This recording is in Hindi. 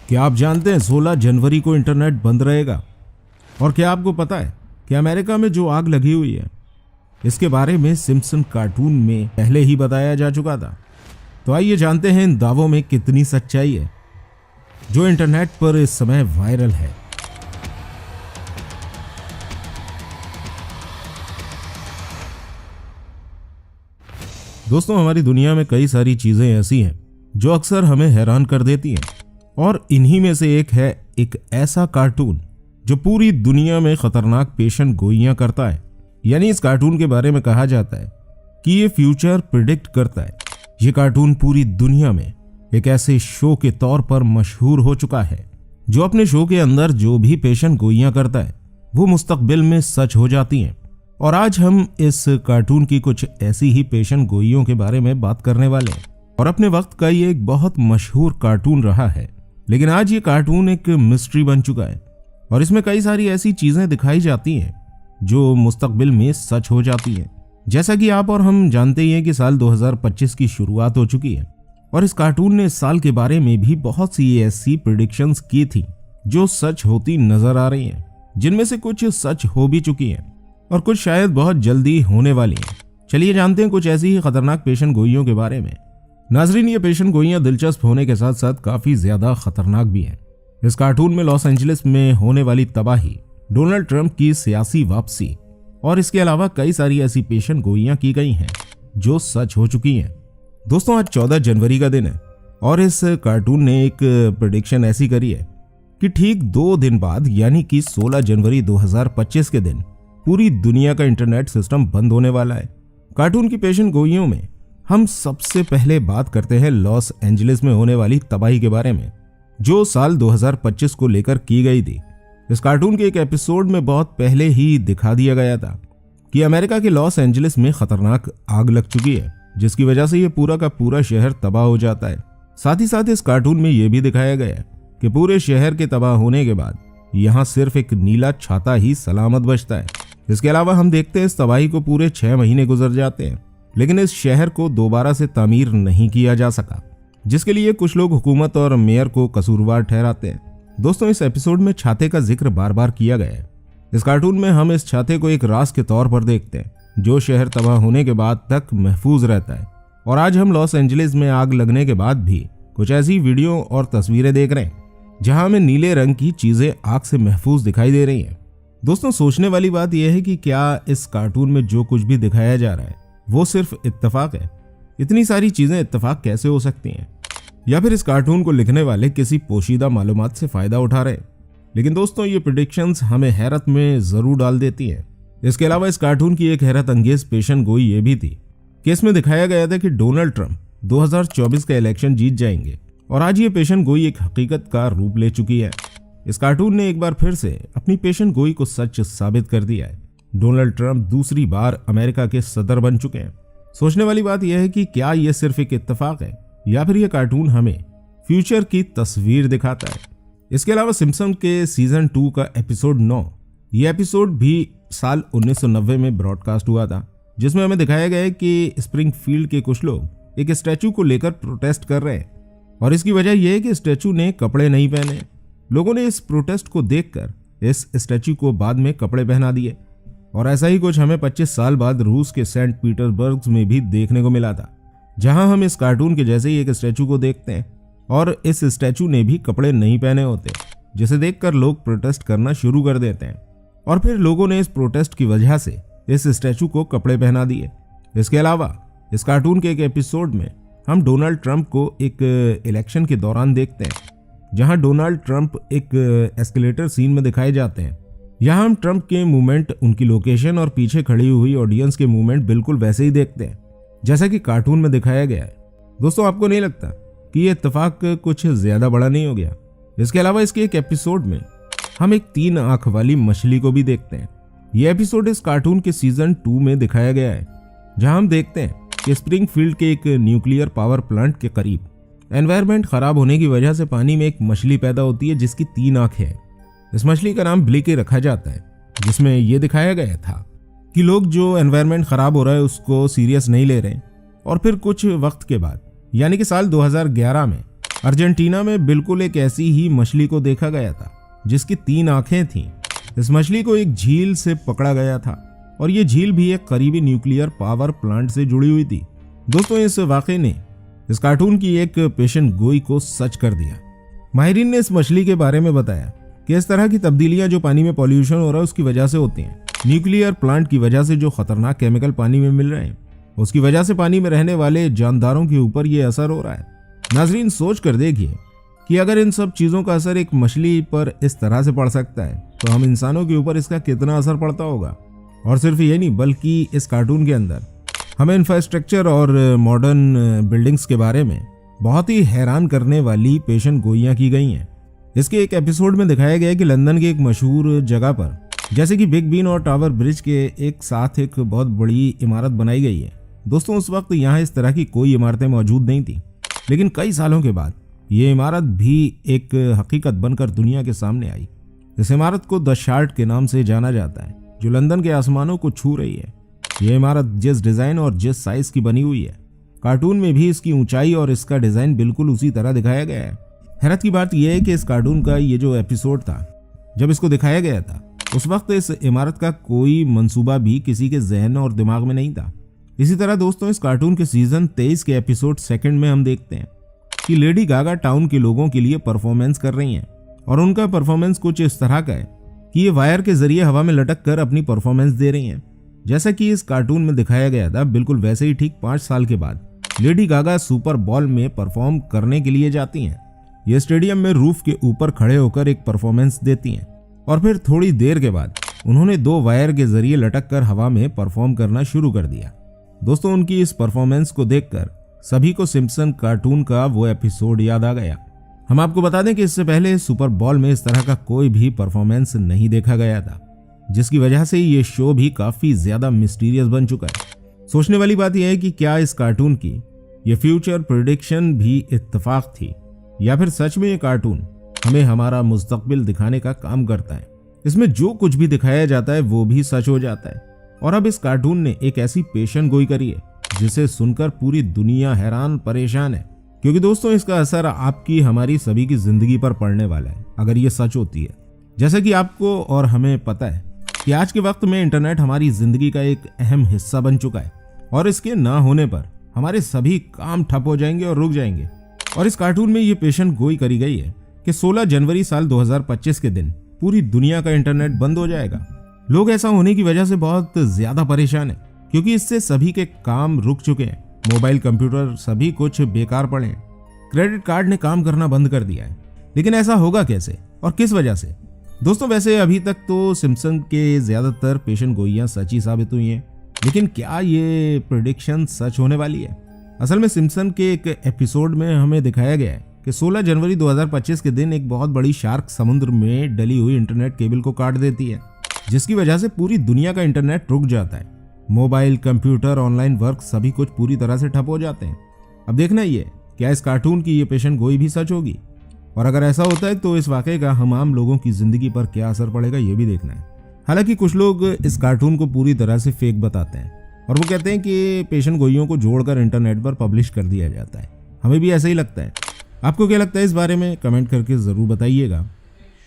क्या आप जानते हैं 16 जनवरी को इंटरनेट बंद रहेगा? और क्या आपको पता है कि अमेरिका में जो आग लगी हुई है इसके बारे में सिम्पसन कार्टून में पहले ही बताया जा चुका था। तो आइए जानते हैं इन दावों में कितनी सच्चाई है जो इंटरनेट पर इस समय वायरल है। दोस्तों, हमारी दुनिया में कई सारी चीजें ऐसी हैं जो अक्सर हमें हैरान कर देती हैं, और इन्हीं में से एक है एक ऐसा कार्टून जो पूरी दुनिया में खतरनाक पेशन गोइयां करता है। यानी इस कार्टून के बारे में कहा जाता है कि ये फ्यूचर प्रिडिक्ट करता है। ये कार्टून पूरी दुनिया में एक ऐसे शो के तौर पर मशहूर हो चुका है जो अपने शो के अंदर जो भी पेशन गोइयां करता है वो मुस्तकबिल में सच हो जाती हैं। और आज हम इस कार्टून की कुछ ऐसी ही पेशन गोइयों के बारे में बात करने वाले हैं। और अपने वक्त का ये एक बहुत मशहूर कार्टून रहा है, लेकिन आज ये कार्टून एक मिस्ट्री बन चुका है और इसमें कई सारी ऐसी चीजें दिखाई जाती हैं जो मुस्तकबिल में सच हो जाती हैं। जैसा कि आप और हम जानते ही हैं कि साल 2025 की शुरुआत हो चुकी है और इस कार्टून ने इस साल के बारे में भी बहुत सी ऐसी प्रेडिक्शंस की थी जो सच होती नजर आ रही हैं, जिनमें से कुछ सच हो भी चुकी हैं और कुछ शायद बहुत जल्दी होने वाली हैं। चलिए जानते हैं कुछ ऐसी ही खतरनाक पेशन गोइयों के बारे में। नाजरीन, ये पेशन गोइयां दिलचस्प होने के साथ साथ काफी ज्यादा खतरनाक भी हैं। इस कार्टून में लॉस एंजलिस में होने वाली तबाही, डोनाल्ड ट्रंप की सियासी वापसी और इसके अलावा कई सारी ऐसी पेशन गोइयां की गई हैं जो सच हो चुकी हैं। दोस्तों, आज 14 जनवरी का दिन है और इस कार्टून ने एक प्रेडिक्शन ऐसी करी है कि ठीक 2 दिन बाद यानी कि 16 जनवरी 2025 के दिन पूरी दुनिया का इंटरनेट सिस्टम बंद होने वाला है। कार्टून की पेशन गोइयों में हम सबसे पहले बात करते हैं लॉस एंजलिस में होने वाली तबाही के बारे में जो साल 2025 को लेकर की गई थी। इस कार्टून के एक एपिसोड में बहुत पहले ही दिखा दिया गया था कि अमेरिका के लॉस एंजलिस में खतरनाक आग लग चुकी है जिसकी वजह से ये पूरा का पूरा शहर तबाह हो जाता है। साथ ही साथ इस कार्टून में यह भी दिखाया गया है कि पूरे शहर के तबाह होने के बाद यहाँ सिर्फ एक नीला छाता ही सलामत बचता है। इसके अलावा हम देखते हैं इस तबाही को पूरे 6 महीने गुजर जाते हैं, लेकिन इस शहर को दोबारा से तामीर नहीं किया जा सका, जिसके लिए कुछ लोग हुकूमत और मेयर को कसूरवार ठहराते हैं। दोस्तों, इस एपिसोड में छाते का जिक्र बार बार किया गया है। इस कार्टून में हम इस छाते को एक राज के तौर पर देखते हैं जो शहर तबाह होने के बाद तक महफूज रहता है। और आज हम लॉस एंजलिस में आग लगने के बाद भी कुछ ऐसी वीडियो और तस्वीरें देख रहे हैं जहां हमें नीले रंग की चीजें आग से महफूज दिखाई दे रही हैं। दोस्तों, सोचने वाली बात यह है कि क्या इस कार्टून में जो कुछ भी दिखाया जा रहा है वो सिर्फ इत्तेफाक है? इतनी सारी चीजें इत्तेफाक कैसे हो सकती हैं? या फिर इस कार्टून को लिखने वाले किसी पोशीदा मालूमात से फायदा उठा रहे हैं? लेकिन दोस्तों, ये प्रेडिक्शंस हमें हैरत में जरूर डाल देती हैं। इसके अलावा इस कार्टून की एक हैरत अंगेज पेशन गोई ये भी थी कि इसमें दिखाया गया था कि डोनाल्ड ट्रंप 2024 का इलेक्शन जीत जाएंगे और आज ये पेशन गोई एक हकीकत का रूप ले चुकी है। इस कार्टून ने एक बार फिर से अपनी पेशन गोई को सच साबित कर दिया है। डोनाल्ड ट्रंप दूसरी बार अमेरिका के सदर बन चुके हैं। सोचने वाली बात यह है कि क्या यह सिर्फ एक इत्तेफाक है या फिर यह कार्टून हमें फ्यूचर की तस्वीर दिखाता है। इसके अलावा सिम्पसन के सीजन 2 का एपिसोड 9, यह एपिसोड भी साल 1990 में ब्रॉडकास्ट हुआ था, जिसमें हमें दिखाया गया है कि स्प्रिंगफील्ड के कुछ लोग एक स्टैचू को लेकर प्रोटेस्ट कर रहे हैं और इसकी वजह यह है कि स्टैचू ने कपड़े नहीं पहने। लोगों ने इस प्रोटेस्ट को देखकर इस स्टैचू को बाद में कपड़े पहना दिए और ऐसा ही कुछ हमें 25 साल बाद रूस के सेंट पीटर्सबर्ग में भी देखने को मिला था, जहां हम इस कार्टून के जैसे ही एक स्टैचू को देखते हैं और इस स्टैचू ने भी कपड़े नहीं पहने होते, जिसे देखकर लोग प्रोटेस्ट करना शुरू कर देते हैं और फिर लोगों ने इस प्रोटेस्ट की वजह से इस स्टैचू को कपड़े पहना दिए। इसके अलावा इस कार्टून के एक एपिसोड में हम डोनाल्ड ट्रंप को एक इलेक्शन के दौरान देखते हैं, जहां डोनाल्ड ट्रंप एक एस्केलेटर सीन में दिखाए जाते हैं। यहाँ हम ट्रंप के मूवमेंट, उनकी लोकेशन और पीछे खड़ी हुई ऑडियंस के मूवमेंट बिल्कुल वैसे ही देखते हैं जैसा कि कार्टून में दिखाया गया है। दोस्तों, आपको नहीं लगता कि ये इत्तेफाक कुछ ज्यादा बड़ा नहीं हो गया? इसके अलावा इसके एक एपिसोड में हम एक 3 आंख वाली मछली को भी देखते हैं। यह एपिसोड इस कार्टून के सीजन 2 में दिखाया गया है, जहां हम देखते हैं कि स्प्रिंगफील्ड के एक न्यूक्लियर पावर प्लांट के करीब एनवायरनमेंट खराब होने की वजह से पानी में एक मछली पैदा होती है जिसकी 3 आंखें हैं। इस मछली का नाम ब्लिकी रखा जाता है, जिसमें यह दिखाया गया था कि लोग जो एनवायरनमेंट खराब हो रहा है उसको सीरियस नहीं ले रहे और फिर कुछ वक्त के बाद यानी कि साल 2011 में अर्जेंटीना में बिल्कुल एक ऐसी ही मछली को देखा गया था जिसकी 3 आंखें थीं। इस मछली को एक झील से पकड़ा गया था और ये झील भी एक करीबी न्यूक्लियर पावर प्लांट से जुड़ी हुई थी। दोस्तों, इस वाक़े ने इस कार्टून की एक पेशन गोई को सच कर दिया। माहिरीन ने इस मछली के बारे में बताया कि इस तरह की तब्दीलियां जो पानी में पॉल्यूशन हो रहा है उसकी वजह से होती हैं। न्यूक्लियर प्लांट की वजह से जो खतरनाक केमिकल पानी में मिल रहे हैं उसकी वजह से पानी में रहने वाले जानदारों के ऊपर ये असर हो रहा है। नाजरीन, सोच कर देखिए कि अगर इन सब चीज़ों का असर एक मछली पर इस तरह से पड़ सकता है तो हम इंसानों के ऊपर इसका कितना असर पड़ता होगा। और सिर्फ ये नहीं, बल्कि इस कार्टून के अंदर हमें इंफ्रास्ट्रक्चर और मॉडर्न बिल्डिंग्स के बारे में बहुत ही हैरान करने वाली पेशन गोइयाँ की गई हैं। इसके एक एपिसोड में दिखाया गया है कि लंदन की एक मशहूर जगह पर जैसे कि बिग बीन और टावर ब्रिज के एक साथ एक बहुत बड़ी इमारत बनाई गई है। दोस्तों, उस वक्त यहाँ इस तरह की कोई इमारतें मौजूद नहीं थी, लेकिन कई सालों के बाद ये इमारत भी एक हकीकत बनकर दुनिया के सामने आई। इस इमारत को द शार्ट के नाम से जाना जाता है, जो लंदन के आसमानों को छू रही है। ये इमारत जिस डिज़ाइन और जिस साइज की बनी हुई है, कार्टून में भी इसकी ऊंचाई और इसका डिज़ाइन बिल्कुल उसी तरह दिखाया गया है। हैरत की बात यह है कि इस कार्टून का ये जो एपिसोड था, जब इसको दिखाया गया था उस वक्त इस इमारत का कोई मंसूबा भी किसी के जहन और दिमाग में नहीं था। इसी तरह दोस्तों, इस कार्टून के सीजन 23 के एपिसोड 2 में हम देखते हैं कि लेडी गागा टाउन के लोगों के लिए परफॉर्मेंस कर रही हैं और उनका परफॉर्मेंस कुछ इस तरह का है कि ये वायर के जरिए हवा में लटक कर अपनी परफॉर्मेंस दे रही हैं। जैसा कि इस कार्टून में दिखाया गया था, बिल्कुल वैसे ही ठीक 5 साल के बाद लेडी गागा सुपर बॉल में परफॉर्म करने के लिए जाती हैं। ये स्टेडियम में रूफ के ऊपर खड़े होकर एक परफॉर्मेंस देती हैं और फिर थोड़ी देर के बाद उन्होंने 2 वायर के जरिए लटक कर हवा में परफॉर्म करना शुरू कर दिया। दोस्तों, उनकी इस परफॉर्मेंस को देखकर सभी को सिम्पसन कार्टून का वो एपिसोड याद आ गया। हम आपको बता दें कि इससे पहले सुपर बॉल में इस तरह का कोई भी परफॉर्मेंस नहीं देखा गया था, जिसकी वजह से ये शो भी काफी ज्यादा मिस्टीरियस बन चुका है। सोचने वाली बात यह है कि क्या इस कार्टून की ये फ्यूचर प्रेडिक्शन भी इत्तेफाक थी या फिर सच में ये कार्टून हमें हमारा मुस्तकबिल दिखाने का काम करता है। इसमें जो कुछ भी दिखाया जाता है वो भी सच हो जाता है। और अब इस कार्टून ने एक ऐसी पेशन गोई करी है जिसे सुनकर पूरी दुनिया हैरान परेशान है, क्योंकि दोस्तों इसका असर आपकी हमारी सभी की जिंदगी पर पड़ने वाला है अगर ये सच होती है। जैसा कि आपको और हमें पता है कि आज के वक्त में इंटरनेट हमारी जिंदगी का एक अहम हिस्सा बन चुका है और इसके ना होने पर हमारे सभी काम ठप हो जाएंगे और रुक जाएंगे। और इस कार्टून में ये पेशन गोई करी गई है कि 16 जनवरी साल 2025 के दिन पूरी दुनिया का इंटरनेट बंद हो जाएगा। लोग ऐसा होने की वजह से बहुत ज्यादा परेशान है, क्योंकि इससे सभी के काम रुक चुके हैं। मोबाइल, कंप्यूटर सभी कुछ बेकार पड़े हैं। क्रेडिट कार्ड ने काम करना बंद कर दिया है। लेकिन ऐसा होगा कैसे और किस वजह से? दोस्तों, वैसे अभी तक तो सिम्पसन के ज्यादातर पेशन गोइयां सच ही साबित हुई हैं, लेकिन क्या ये प्रेडिक्शन सच होने वाली है? असल में सिम्पसन के एक एपिसोड में हमें दिखाया गया है कि 16 जनवरी 2025 के दिन एक बहुत बड़ी शार्क समुद्र में डली हुई इंटरनेट केबल को काट देती है, जिसकी वजह से पूरी दुनिया का इंटरनेट रुक जाता है। मोबाइल, कंप्यूटर, ऑनलाइन वर्क सभी कुछ पूरी तरह से ठप हो जाते हैं। अब देखना ही है क्या इस कार्टून की ये पेशन गोई भी सच होगी, और अगर ऐसा होता है तो इस वाकये का हम आम लोगों की जिंदगी पर क्या असर पड़ेगा ये भी देखना है। हालांकि कुछ लोग इस कार्टून को पूरी तरह से फेक बताते हैं और वो कहते हैं कि पेशन गोइयों को जोड़कर इंटरनेट पर पब्लिश कर दिया जाता है। हमें भी ऐसा ही लगता है। आपको क्या लगता है इस बारे में? कमेंट करके जरूर बताइएगा।